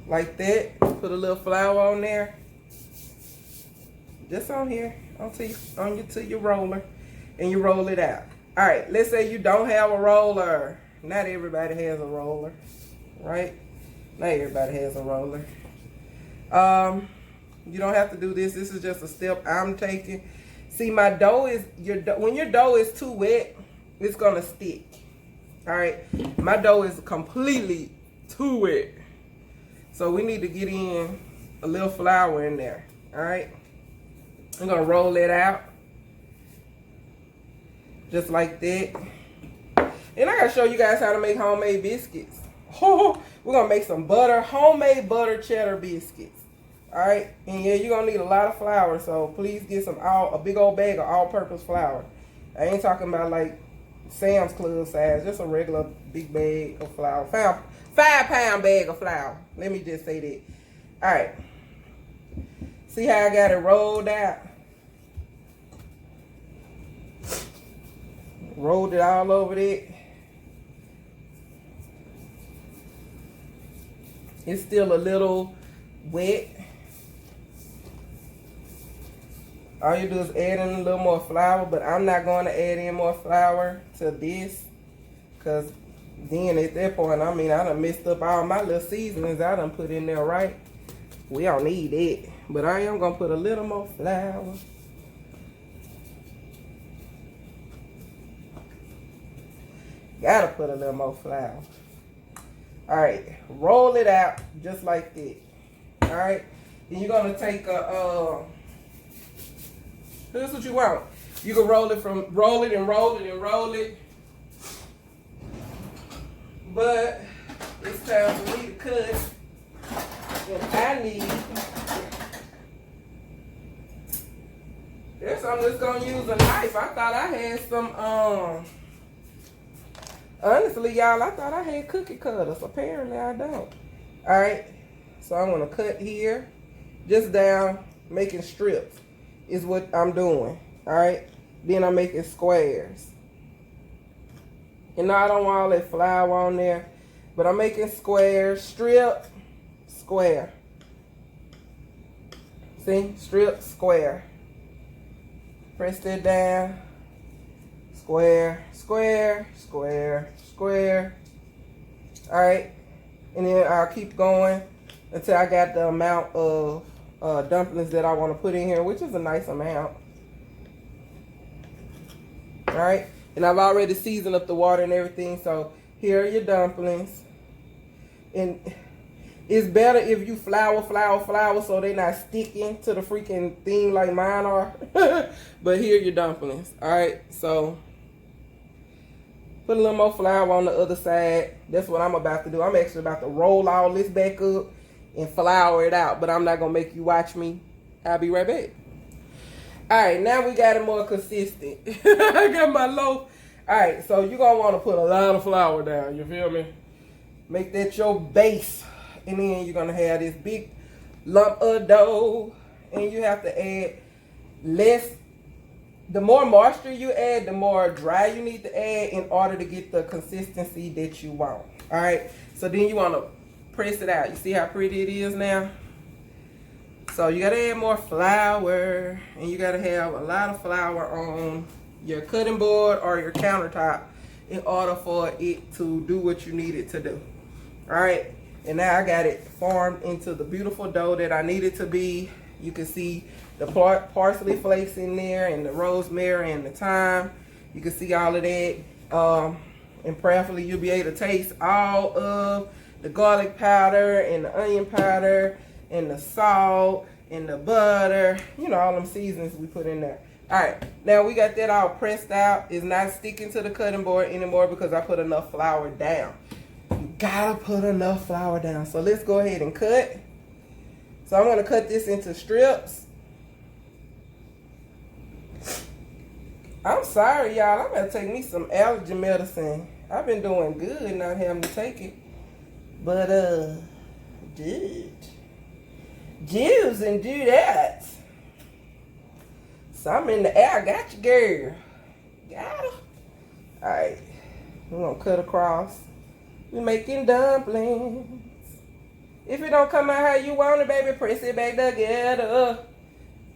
Like that. Put a little flour on there. Just on here. To your roller. And you roll it out. Alright, let's say you don't have a roller. Not everybody has a roller. Right? Not everybody has a roller. You don't have to do this. This is just a step I'm taking. See, my dough is when your dough is too wet, it's gonna stick. Alright. My dough is completely too wet. So we need to get in a little flour in there. Alright. I'm going to roll it out. Just like that. And I got to show you guys how to make homemade biscuits. We're going to make some homemade butter cheddar biscuits. Alright. And yeah, you're going to need a lot of flour. So please get a big old bag of all-purpose flour. I ain't talking about like Sam's Club size. Just a regular big bag of flour. 5-pound bag of flour. Let me just say that. All right. See how I got it rolled out? Rolled it all over it. It's still a little wet. All you do is add in a little more flour, but I'm not going to add in more flour to this, because then at that point, I mean, I done messed up all my little seasonings I done put in there, right? We don't need it, but I am going to put a little more flour. Gotta put a little more flour. All right, roll it out just like that. All right, then you're going to take a... Here's what you want. You can roll it and roll it. But it's time for me to cut. And I need, there's something that's gonna use a knife. I thought I had some, honestly, y'all, I thought I had cookie cutters. Apparently I don't. All right, so I'm gonna cut here, just down, making strips. Is what I'm doing, all right? Then I'm making squares. And now I don't want all that flour on there, but I'm making squares, strip, square. See, strip, square. Press that down, square, square, square, square. All right, and then I'll keep going until I got the amount of dumplings that I want to put in here, which is a nice amount. All right, and I've already seasoned up the water and everything, so here are your dumplings. And it's better if you flour so they're not sticking to the freaking thing like mine are. But here are your dumplings. All right, so put a little more flour on the other side. That's what I'm about to do. I'm actually about to roll all this back up and flour it out, but I'm not gonna make you watch me. I'll be right back. All right, now we got it more consistent. I got my loaf. All right, so you're gonna want to put a lot of flour down, you feel me? Make that your base, and then you're gonna have this big lump of dough, and you have to add less. The more moisture you add, the more dry you need to add in order to get the consistency that you want. All right, so then you want to press it out. You see how pretty it is now? So you gotta add more flour, and you gotta have a lot of flour on your cutting board or your countertop in order for it to do what you need it to do. All right, and now I got it formed into the beautiful dough that I need it to be. You can see the parsley flakes in there, and the rosemary and the thyme. You can see all of that, and prayerfully you'll be able to taste all of the garlic powder and the onion powder and the salt and the butter, you know, all them seasonings we put in there. All right, now we got that all pressed out. It's not sticking to the cutting board anymore because I put enough flour down. You gotta put enough flour down. So let's go ahead and cut. So I'm gonna cut this into strips. I'm sorry, y'all. I'm gonna take me some allergy medicine. I've been doing good not having to take it. But, dude, Jews and do that. So I'm in the air. I got you, girl. Got her. All right. We're going to cut across. We're making dumplings. If it don't come out how you want it, baby, press it back together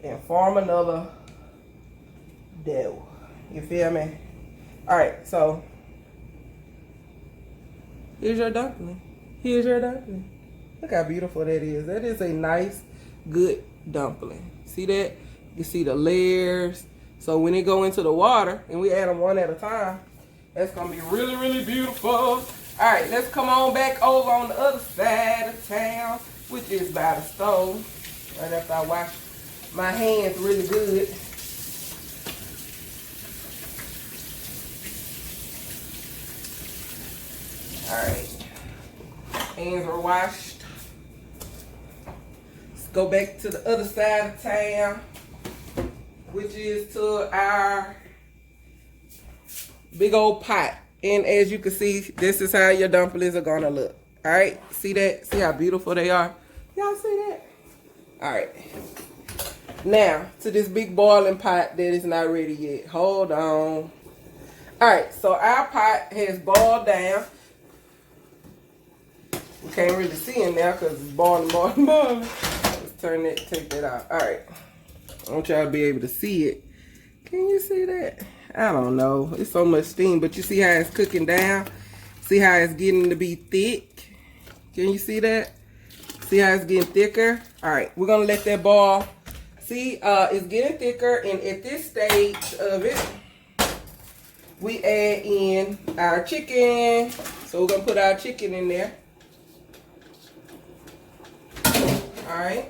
and form another dough. You feel me? All right, so here's your dumpling. Here's your dumpling. Look how beautiful that is. That is a nice, good dumpling. See that? You see the layers. So when it go into the water, and we add them one at a time, that's going to be really, really beautiful. All right, let's come on back over on the other side of town, which is by the stove. Right after I wash my hands really good. All right. Hands are washed. Let's go back to the other side of town, which is to our big old pot. And as you can see, this is how your dumplings are gonna look. All right, see that? See how beautiful they are? Y'all see that? All right. Now, to this big boiling pot that is not ready yet. Hold on. All right, so our pot has boiled down. We can't really see in there because it's boiling. Let's take that out. All right. I want y'all to be able to see it. Can you see that? I don't know. It's so much steam, but you see how it's cooking down? See how it's getting to be thick? Can you see that? See how it's getting thicker? All right, we're gonna let that boil. See, it's getting thicker, and at this stage of it, we add in our chicken. So we're gonna put our chicken in there. All right.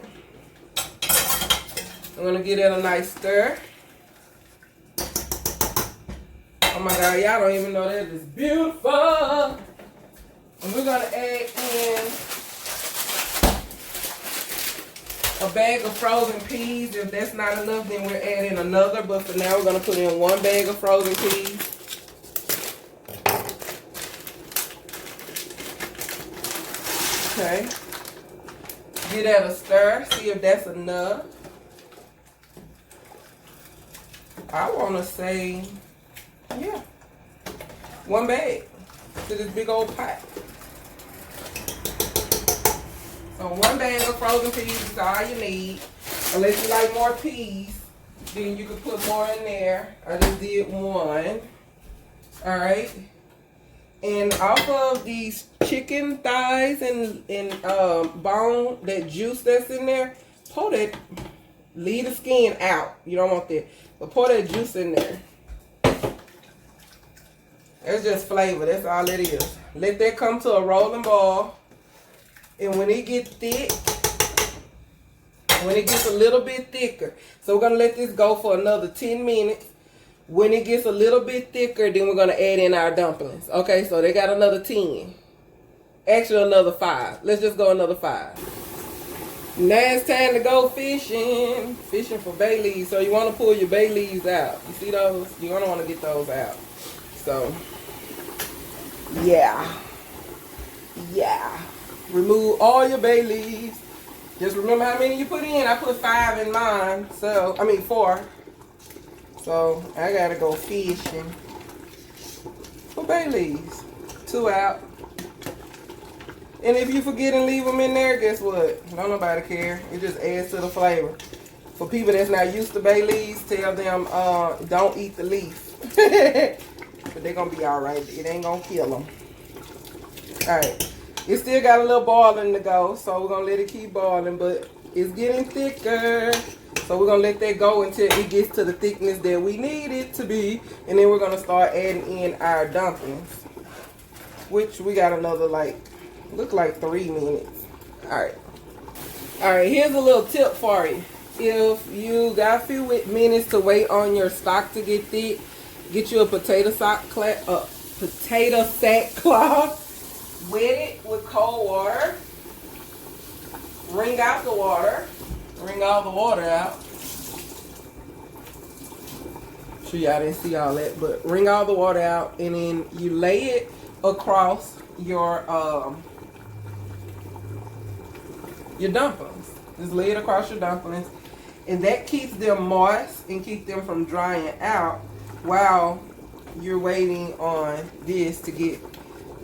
I'm gonna give that a nice stir. Oh my God, y'all don't even know that is beautiful. And we're gonna add in a bag of frozen peas. If that's not enough, then we're adding another. But for now, we're gonna put in 1 bag of frozen peas. Okay. Give that a stir. See if that's enough. I want to say, yeah, 1 bag to this big old pot. So 1 bag of frozen peas is all you need. Unless you like more peas, then you can put more in there. I just did 1. All right. And off of these chicken thighs and bone, that juice that's in there, pour that, leave the skin out. You don't want that. But pour that juice in there. It's just flavor. That's all it is. Let that come to a rolling ball. And when it gets thick, when it gets a little bit thicker, so we're going to let this go for another 10 minutes. When it gets a little bit thicker, then we're going to add in our dumplings. Okay, so they got another 10. Actually, another 5. Let's just go another 5. Now it's time to go fishing. Fishing for bay leaves. So you want to pull your bay leaves out. You see those? You're going to want to get those out. So, yeah. Yeah. Remove all your bay leaves. Just remember how many you put in. I put 5 in mine. So, I mean 4. So, I got to go fishing for bay leaves. 2 out. And if you forget and leave them in there, guess what? Don't nobody care. It just adds to the flavor. For people that's not used to bay leaves, tell them don't eat the leaf. But they're going to be alright. It ain't going to kill them. Alright. It still got a little boiling to go. So we're going to let it keep boiling. But it's getting thicker. So we're going to let that go until it gets to the thickness that we need it to be. And then we're going to start adding in our dumplings. Which we got another look like 3 minutes. Alright. Alright, here's a little tip for you. If you got a few minutes to wait on your stock to get thick, get you a potato sack cloth. Wet it with cold water. Wring out the water. Wring all the water out. Sure y'all didn't see all that, but wring all the water out, and then you lay it across your dumplings. Just lay it across your dumplings, and that keeps them moist and keep them from drying out while you're waiting on this to get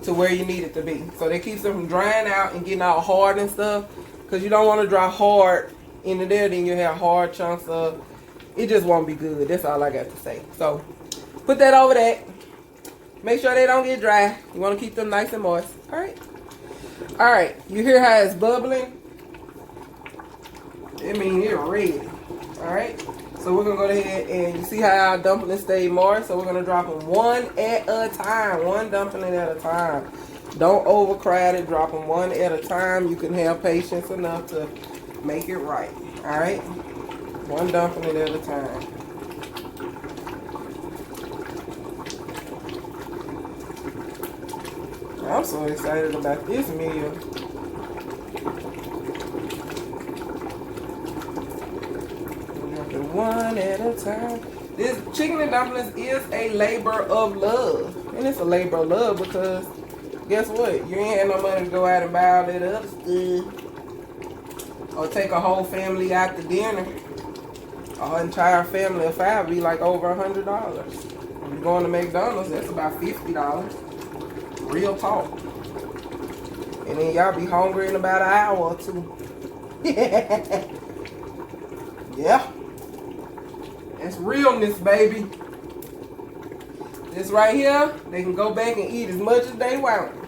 to where you need it to be. So that keeps them from drying out and getting all hard and stuff, because you don't want to dry hard into there, then you have hard chunks of it. Just won't be good. That's all I got to say. So put that over that. Make sure they don't get dry. You want to keep them nice and moist. Alright. Alright. You hear how it's bubbling? It means it's ready. Alright. So we're going to go ahead and you see how our dumplings stay moist. So we're going to drop them 1 at a time. 1 dumpling at a time. Don't overcrowd it. Drop them 1 at a time. You can have patience enough to make it right. Alright. 1 dumpling at a time. I'm so excited about this meal. One at a time. This chicken and dumplings is a labor of love. And it's a labor of love because guess what? You ain't had no money to go out and buy all that other stuff. Or take a whole family out to dinner. Our entire family of 5 be like over $100. If you're going to McDonald's, that's about $50. Real talk. And then y'all be hungry in about an hour or two. Yeah. That's realness, baby. This right here, they can go back and eat as much as they want.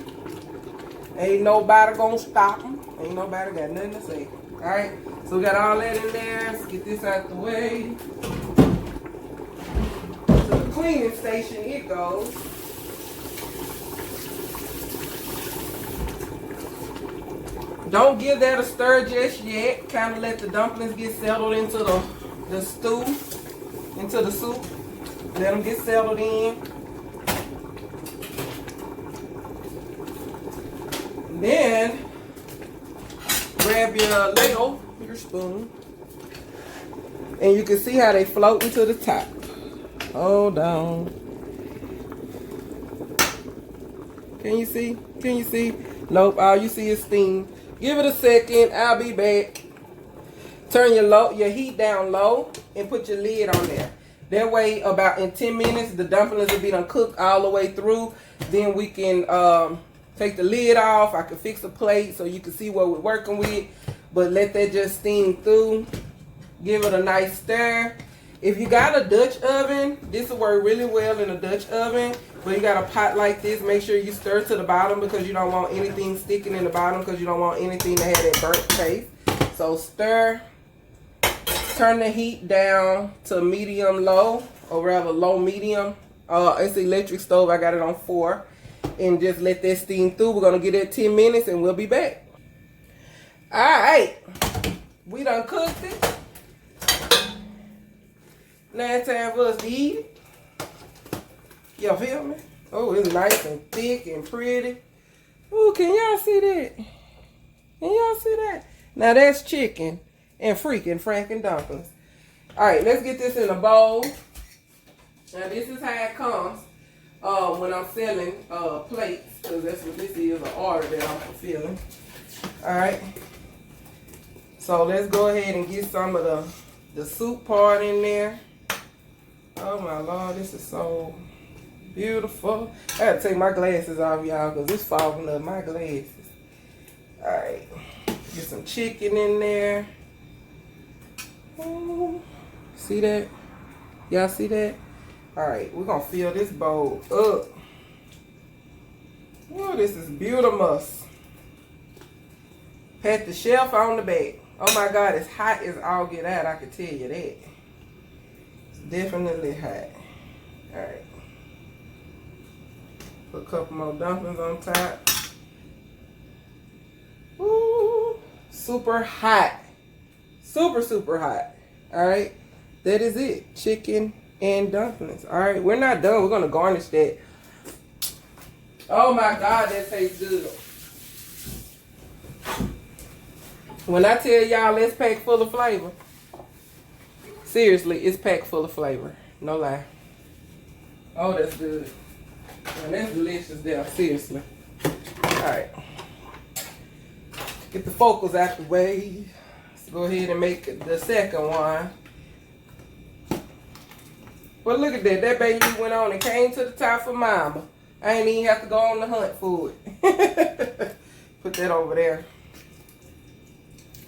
Ain't nobody gonna stop them. Ain't nobody got nothing to say. Alright, so we got all that in there. Let's get this out the way. To the cleaning station it goes. Don't give that a stir just yet. Kind of let the dumplings get settled into the stew, into the soup. Let them get settled in. Then grab your ladle, your spoon, and you can see how they float into the top. Hold on. Can you see? Can you see? Nope, all you see is steam. Give it a second, I'll be back. Turn your heat down low and put your lid on there. That way, about in 10 minutes, the dumplings will be done cooked all the way through. Then we can take the lid off. I can fix a plate so you can see what we're working with. But let that just steam through. Give it a nice stir. If you got a Dutch oven, this will work really well in a Dutch oven. But you got a pot like this, make sure you stir to the bottom because you don't want anything sticking in the bottom because you don't want anything to have that burnt taste. So stir. Turn the heat down to medium low, or rather low medium. It's an electric stove. I got it on 4. And just let that steam through. We're going to get it 10 minutes and we'll be back. Alright. We done cooked it. Now it's time for us to eat it. Y'all feel me? Oh, it's nice and thick and pretty. Oh, can y'all see that? Can y'all see that? Now that's chicken and freaking franken dumplings. Alright, let's get this in a bowl. Now this is how it comes when I'm selling plates, because that's what this is, an order that I'm fulfilling. Alright. So let's go ahead and get some of the soup part in there. Oh my Lord, this is so beautiful. I gotta take my glasses off, y'all, because it's fogging up my glasses. Alright. Get some chicken in there. Oh, see that? Y'all see that? Alright, we're gonna fill this bowl up. Oh, this is beautiful. Pat the shelf on the back. Oh my God, it's hot as all get out, I can tell you that. It's definitely hot. Alright. Put a couple more dumplings on top. Ooh, super hot. Super, super hot. Alright. That is it. Chicken and dumplings. Alright. We're not done. We're going to garnish that. Oh my God, that tastes good. When I tell y'all it's packed full of flavor, seriously, it's packed full of flavor. No lie. Oh, that's good. And that's delicious there. Seriously. Alright. Get the focals out the way. Let's go ahead and make the second one. Well, look at that. That baby went on and came to the top for mama. I ain't even have to go on the hunt for it. Put that over there.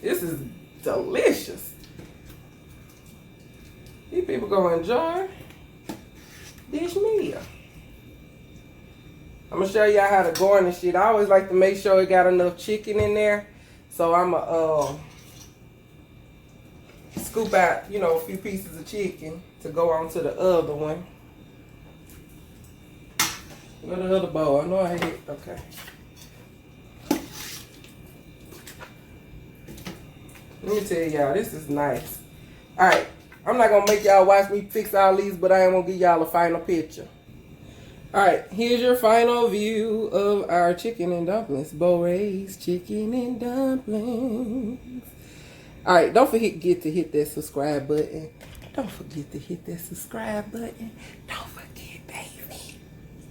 This is delicious. These people gonna enjoy this meal. I'm gonna show y'all how to garnish it. I always like to make sure it got enough chicken in there. So I'm gonna scoop out, you know, a few pieces of chicken to go on to the other one. Where the other bowl? I know I hit. Okay. Let me tell y'all, this is nice. Alright, I'm not going to make y'all watch me fix all these, but I am going to give y'all a final picture. Alright, here's your final view of our chicken and dumplings. Beaux Raes chicken and dumplings. Alright, don't forget to hit that subscribe button. Don't forget to hit that subscribe button. Don't forget, baby.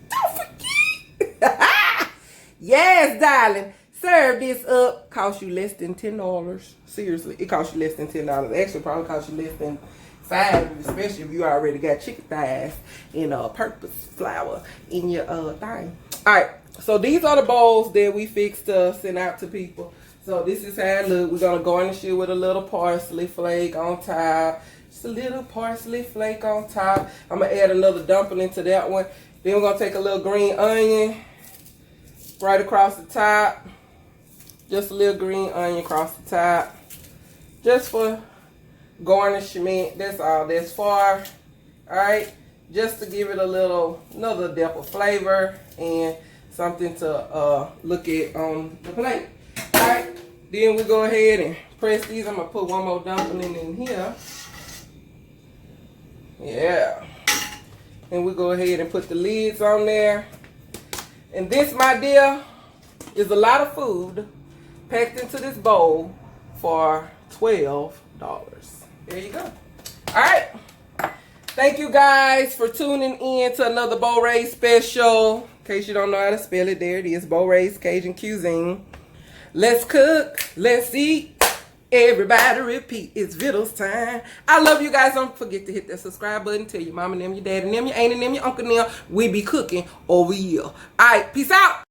Don't forget. Yes, darling. Serve this up. Cost you less than $10. Seriously, it costs you less than $10. Actually, probably costs you less than $5, especially if you already got chicken thighs and purpose flour in your thing. All right, so these are the bowls that we fixed to send out to people. So this is how it look. We're gonna garnish it with a little parsley flake on top. Just a little parsley flake on top. I'm gonna add another dumpling to that one. Then we're gonna take a little green onion right across the top. Just a little green onion across the top. Just for garnishment. That's all that's for. Alright. Just to give it another depth of flavor and something to look at on the plate. Alright. Then we go ahead and press these. I'm gonna put one more dumpling in here. Yeah. And we go ahead and put the lids on there. And this, my dear, is a lot of food packed into this bowl for $12. There you go. All right. Thank you guys for tuning in to another Beaux Raes special. In case you don't know how to spell it, there it is. Beaux Raes Cajun Cuisine. Let's cook. Let's eat. Everybody repeat. It's Vittles time. I love you guys. Don't forget to hit that subscribe button. Tell your mama and them, your dad and them, your aunt and them, your uncle and them. We be cooking over here. All right. Peace out.